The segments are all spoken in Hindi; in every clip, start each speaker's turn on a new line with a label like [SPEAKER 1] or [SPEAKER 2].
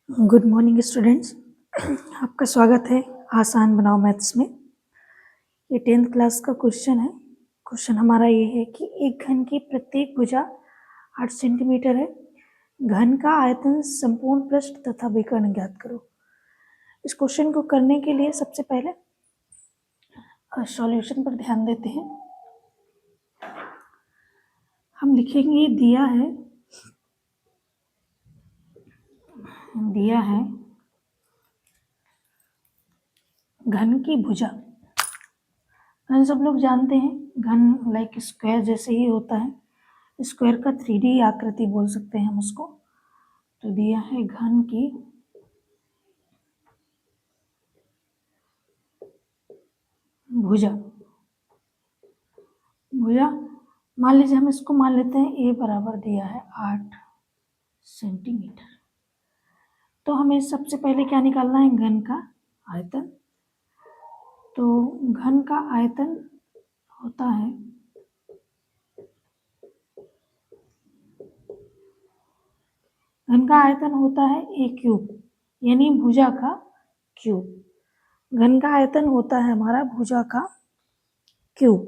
[SPEAKER 1] Good morning students. आपका स्वागत है आसान बनाओ मैथ्स में। ये 10th क्लास का क्वेश्चन है। क्वेश्चन हमारा ये है कि एक घन की प्रत्येक भुजा 8 सेंटीमीटर है। घन का आयतन संपूर्ण पृष्ठ तथा विकर्ण ज्ञात करो। इस क्वेश्चन को करने के लिए सबसे पहले सॉल्यूशन पर ध्यान देते हैं। हम लिखेंगे दिया है घन की भुजा। घन सब लोग जानते हैं, घन लाइक स्क्वायर जैसे ही होता है। स्क्वायर का 3D आकृति बोल सकते हैं हम उसको। तो दिया है घन की भुजा। मान लीजिए हम इसको मान लेते हैं ए बराबर दिया है 8 सेंटीमीटर। तो हमें सबसे पहले क्या निकालना है? घन का आयतन। तो घन का आयतन होता है ए क्यूब, यानी भुजा का क्यूब। घन का आयतन होता है हमारा भुजा का क्यूब।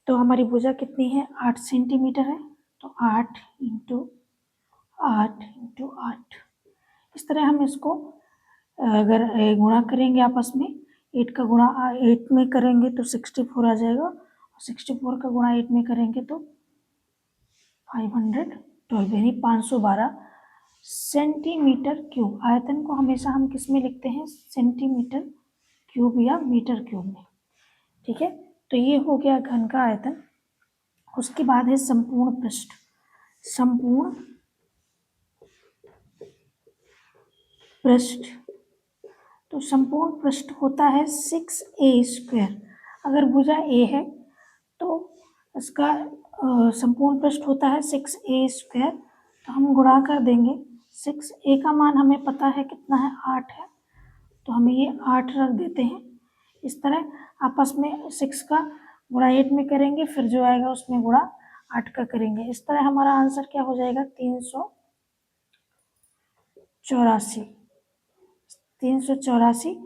[SPEAKER 1] तो हमारी भुजा कितनी है? 8 सेंटीमीटर है। तो 8 इंटू 8 इस तरह हम इसको अगर गुणा करेंगे आपस में, 8 का गुणा 8 में करेंगे तो 64 आ जाएगा। 64 का गुणा 8 में करेंगे तो 512 यानी 512 सेंटीमीटर क्यूब। आयतन को हमेशा हम किस में लिखते हैं? सेंटीमीटर क्यूब या मीटर क्यूब में। ठीक है, तो ये हो गया घन का आयतन। उसके बाद है संपूर्ण पृष्ठ। संपूर्ण पृष्ठ, तो संपूर्ण पृष्ठ होता है 6a²। अगर भुजा ए है तो इसका संपूर्ण पृष्ठ होता है 6a²। तो हम गुणा कर देंगे। 6a का मान हमें पता है कितना है? 8 है। तो हमें ये 8 रख देते हैं। इस तरह आपस में 6 का गुणा 8 में करेंगे, फिर जो आएगा उसमें गुणा 8 का करेंगे। इस तरह हमारा आंसर क्या हो जाएगा? 384।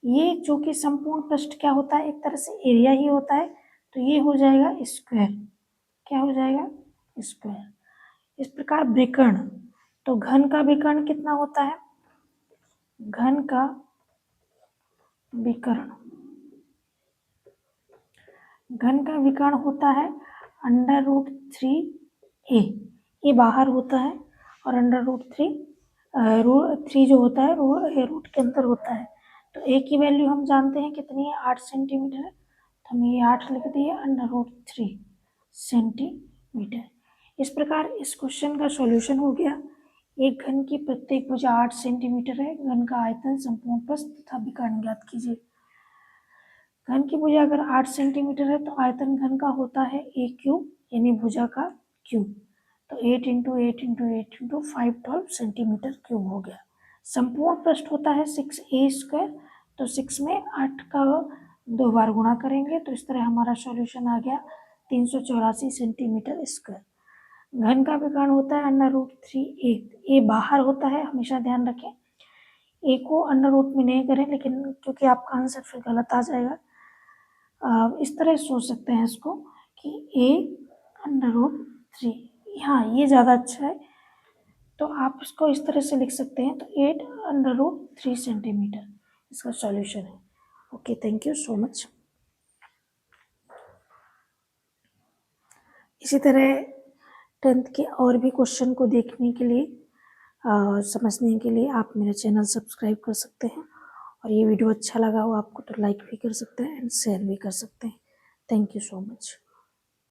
[SPEAKER 1] ये जो कि संपूर्ण पृष्ठ क्या होता है? एक तरह से एरिया ही होता है। तो ये हो जाएगा स्क्वायर। क्या हो जाएगा? स्क्वायर। इस प्रकार विकर्ण, तो घन का विकर्ण कितना होता है? घन का विकर्ण होता है √3a। ये बाहर होता है और √3 जो होता है रूट के अंदर होता है। तो a की वैल्यू हम जानते हैं कितनी है? 8 सेंटीमीटर है। तो हम ये 8 लिख दिए √3 सेंटीमीटर। इस प्रकार इस क्वेश्चन का सॉल्यूशन हो गया। एक घन की प्रत्येक भुजा 8 सेंटीमीटर है। घन का आयतन संपूर्ण पृष्ठ तथा विकर्ण ज्ञात कीजिए। घन की भुजा अगर 8 सेंटीमीटर है तो आयतन घन का होता है ए क्यूब, यानी भुजा का क्यूब। तो 8 into 8 into 8 into 512 centimetre cube हो गया। संपूर्ण पृष्ठ होता है 6a²। तो 6 में 8 का 2 बार गुणा करेंगे तो इस तरह हमारा सॉल्यूशन आ गया 384 सेंटीमीटर स्क्वायर। घन का विकर्ण होता है √3a। ए बाहर होता है, हमेशा ध्यान रखें। ए को अंडर रूट में नहीं करें, लेकिन क्योंकि आपका आंसर फिर गलत आ जाएगा। इस तरह सोच सकते हैं इसको कि a√3। हाँ, ये ज़्यादा अच्छा है। तो आप इसको इस तरह से लिख सकते हैं। तो 8√3 सेंटीमीटर इसका सॉल्यूशन है। Okay, thank you so much. इसी तरह 10th के और भी क्वेश्चन को देखने के लिए, समझने के लिए आप मेरा चैनल सब्सक्राइब कर सकते हैं। और ये वीडियो अच्छा लगा हो आपको तो लाइक भी कर सकते हैं एंड शेयर भी कर सकते हैं। Thank you so much.